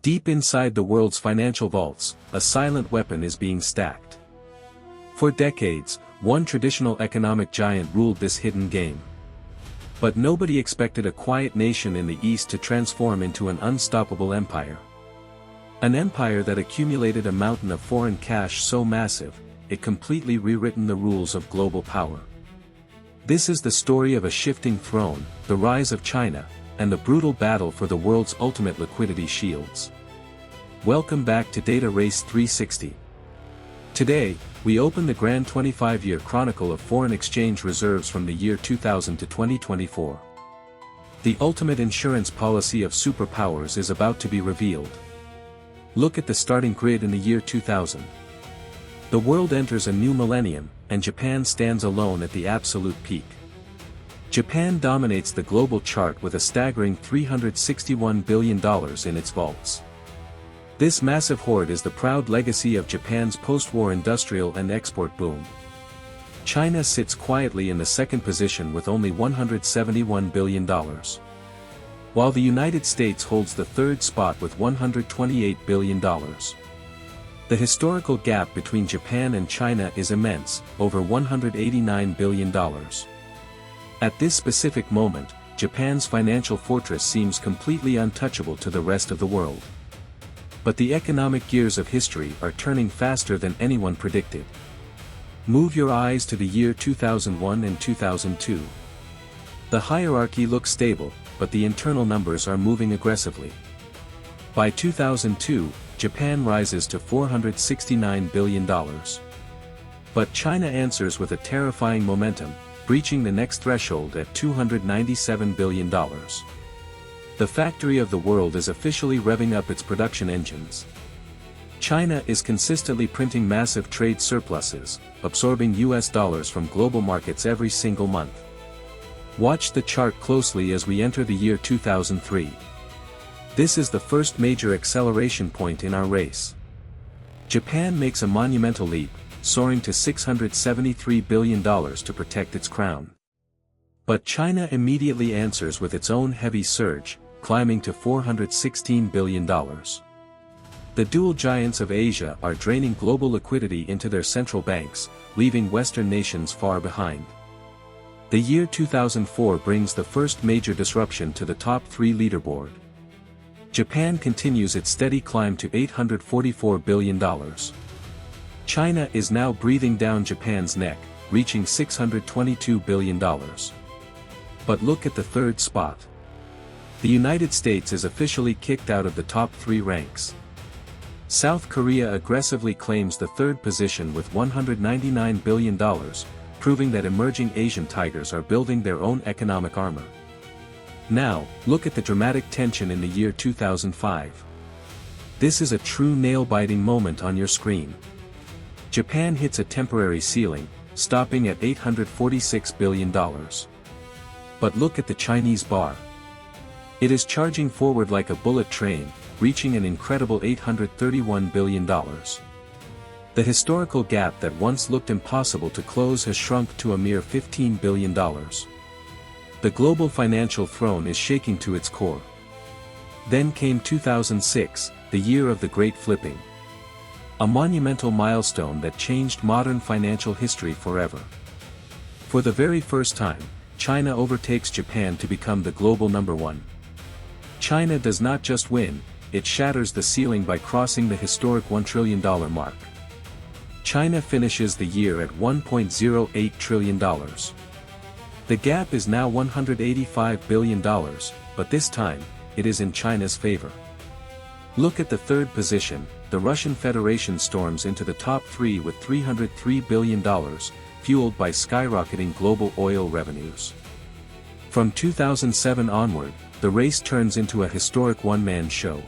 Deep inside the world's financial vaults, a silent weapon is being stacked. For decades, one traditional economic giant ruled this hidden game. But nobody expected a quiet nation in the East to transform into an unstoppable empire. An empire that accumulated a mountain of foreign cash so massive, it completely rewritten the rules of global power. This is the story of a shifting throne, the rise of China, and the brutal battle for the world's ultimate liquidity shields. Welcome back to Data Race 360. Today, we open the grand 25-year chronicle of foreign exchange reserves from the year 2000 to 2024. The ultimate insurance policy of superpowers is about to be revealed. Look at the starting grid in the year 2000. The world enters a new millennium, and Japan stands alone at the absolute peak. Japan dominates the global chart with a staggering $361 billion in its vaults. This massive hoard is the proud legacy of Japan's post-war industrial and export boom. China sits quietly in the second position with only $171 billion. While the United States holds the third spot with $128 billion. The historical gap between Japan and China is immense, over $189 billion. At this specific moment, Japan's financial fortress seems completely untouchable to the rest of the world. But the economic gears of history are turning faster than anyone predicted. Move your eyes to the year 2001 and 2002. The hierarchy looks stable, but the internal numbers are moving aggressively. By 2002, Japan rises to $469 billion. But China answers with a terrifying momentum, breaching the next threshold at $297 billion. The factory of the world is officially revving up its production engines. China is consistently printing massive trade surpluses, absorbing US dollars from global markets every single month. Watch the chart closely as we enter the year 2003. This is the first major acceleration point in our race. Japan makes a monumental leap, soaring to $673 billion to protect its crown. But China immediately answers with its own heavy surge, climbing to $416 billion. The dual giants of Asia are draining global liquidity into their central banks, leaving Western nations far behind. The year 2004 brings the first major disruption to the top three leaderboard. Japan continues its steady climb to $844 billion. China is now breathing down Japan's neck, reaching $622 billion. But look at the third spot. The United States is officially kicked out of the top three ranks. South Korea aggressively claims the third position with $199 billion, proving that emerging Asian tigers are building their own economic armor. Now, look at the dramatic tension in the year 2005. This is a true nail-biting moment on your screen. Japan hits a temporary ceiling, stopping at $846 billion. But look at the Chinese bar. It is charging forward like a bullet train, reaching an incredible $831 billion. The historical gap that once looked impossible to close has shrunk to a mere $15 billion. The global financial throne is shaking to its core. Then came 2006, the year of the Great Flipping. A monumental milestone that changed modern financial history forever. For the very first time, China overtakes Japan to become the global number one. China does not just win, it shatters the ceiling by crossing the historic $1 trillion mark. China finishes the year at $1.08 trillion. The gap is now $185 billion, but this time, it is in China's favor. Look at the third position, the Russian Federation storms into the top three with $303 billion, fueled by skyrocketing global oil revenues. From 2007 onward, the race turns into a historic one-man show.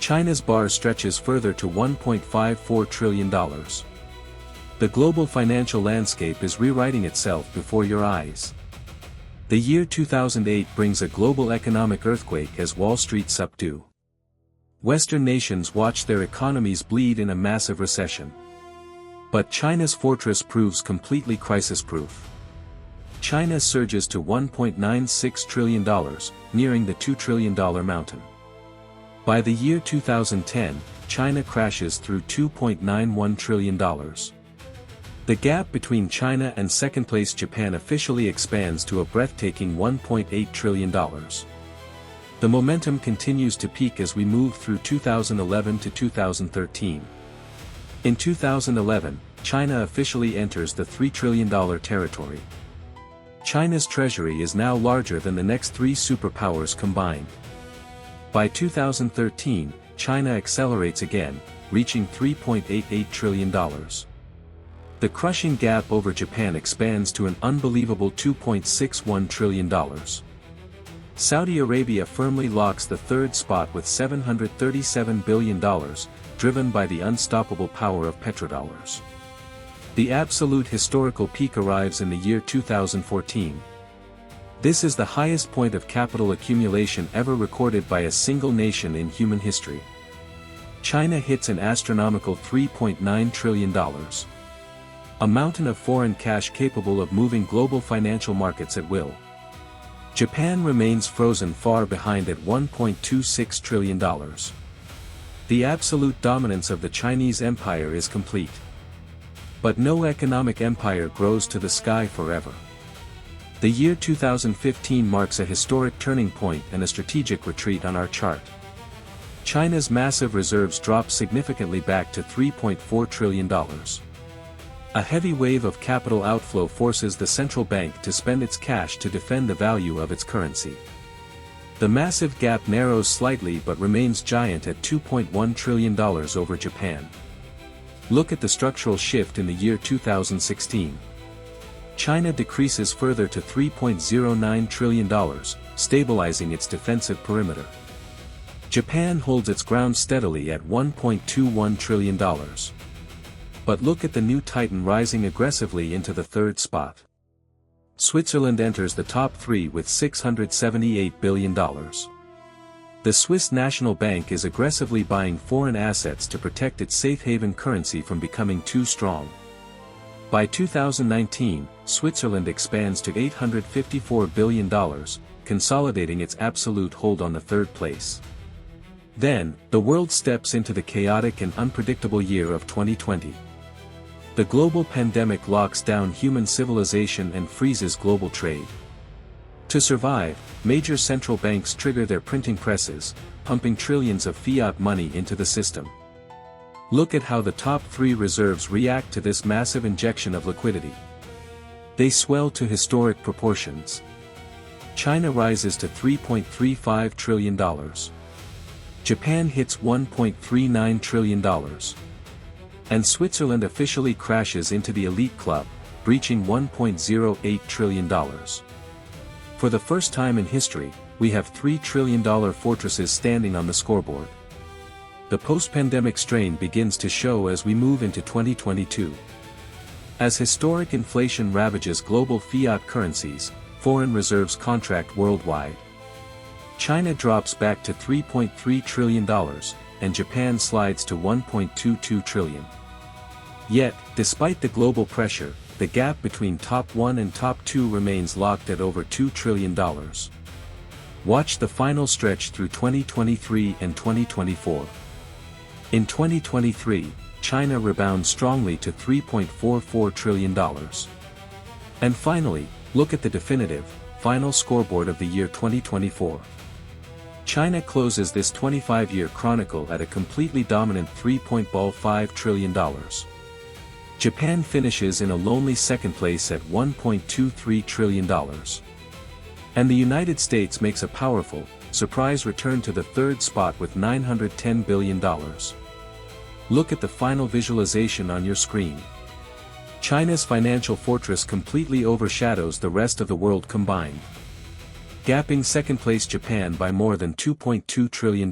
China's bar stretches further to $1.54 trillion. The global financial landscape is rewriting itself before your eyes. The year 2008 brings a global economic earthquake as Wall Street subdue. Western nations watch their economies bleed in a massive recession. But China's fortress proves completely crisis-proof. China surges to $1.96 trillion, nearing the $2 trillion mountain. By the year 2010, China crashes through $2.91 trillion. The gap between China and second-place Japan officially expands to a breathtaking $1.8 trillion. The momentum continues to peak as we move through 2011 to 2013. In 2011, China officially enters the $3 trillion territory. China's treasury is now larger than the next three superpowers combined. By 2013, China accelerates again, reaching $3.88 trillion. The crushing gap over Japan expands to an unbelievable $2.61 trillion. Saudi Arabia firmly locks the third spot with $737 billion, driven by the unstoppable power of petrodollars. The absolute historical peak arrives in the year 2014. This is the highest point of capital accumulation ever recorded by a single nation in human history. China hits an astronomical $3.9 trillion. A mountain of foreign cash capable of moving global financial markets at will. Japan remains frozen far behind at $1.26 trillion. The absolute dominance of the Chinese empire is complete. But no economic empire grows to the sky forever. The year 2015 marks a historic turning point and a strategic retreat on our chart. China's massive reserves drop significantly back to $3.4 trillion. A heavy wave of capital outflow forces the central bank to spend its cash to defend the value of its currency. The massive gap narrows slightly but remains giant at $2.1 trillion over Japan. Look at the structural shift in the year 2016. China decreases further to $3.09 trillion, stabilizing its defensive perimeter. Japan holds its ground steadily at $1.21 trillion. But look at the new titan rising aggressively into the third spot. Switzerland enters the top three with $678 billion. The Swiss National Bank is aggressively buying foreign assets to protect its safe haven currency from becoming too strong. By 2019, Switzerland expands to $854 billion, consolidating its absolute hold on the third place. Then, the world steps into the chaotic and unpredictable year of 2020. The global pandemic locks down human civilization and freezes global trade. To survive, major central banks trigger their printing presses, pumping trillions of fiat money into the system. Look at how the top three reserves react to this massive injection of liquidity. They swell to historic proportions. China rises to $3.35 trillion. Japan hits $1.39 trillion. And Switzerland officially crashes into the elite club, breaching $1.08 trillion. For the first time in history, we have $3 trillion fortresses standing on the scoreboard. The post-pandemic strain begins to show as we move into 2022. As historic inflation ravages global fiat currencies, foreign reserves contract worldwide. China drops back to $3.3 trillion, and Japan slides to $1.22 trillion. Yet, despite the global pressure, the gap between top 1 and top 2 remains locked at over $2 trillion. Watch the final stretch through 2023 and 2024. In 2023, China rebounds strongly to $3.44 trillion. And finally, look at the definitive, final scoreboard of the year 2024. China closes this 25-year chronicle at a completely dominant $3.5 trillion. Japan finishes in a lonely second place at $1.23 trillion. And the United States makes a powerful, surprise return to the third spot with $910 billion. Look at the final visualization on your screen. China's financial fortress completely overshadows the rest of the world combined, gapping second-place Japan by more than $2.2 trillion.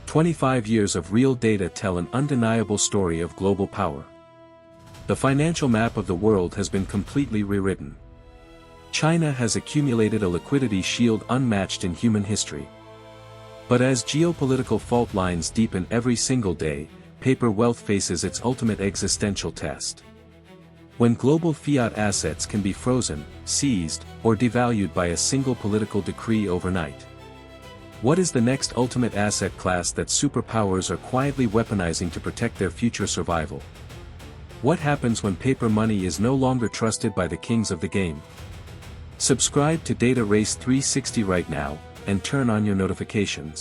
25 years of real data tell an undeniable story of global power. The financial map of the world has been completely rewritten. China has accumulated a liquidity shield unmatched in human history. But as geopolitical fault lines deepen every single day, paper wealth faces its ultimate existential test. When global fiat assets can be frozen, seized, or devalued by a single political decree overnight. What is the next ultimate asset class that superpowers are quietly weaponizing to protect their future survival? What happens when paper money is no longer trusted by the kings of the game? Subscribe to Data Race 360 right now, and turn on your notifications.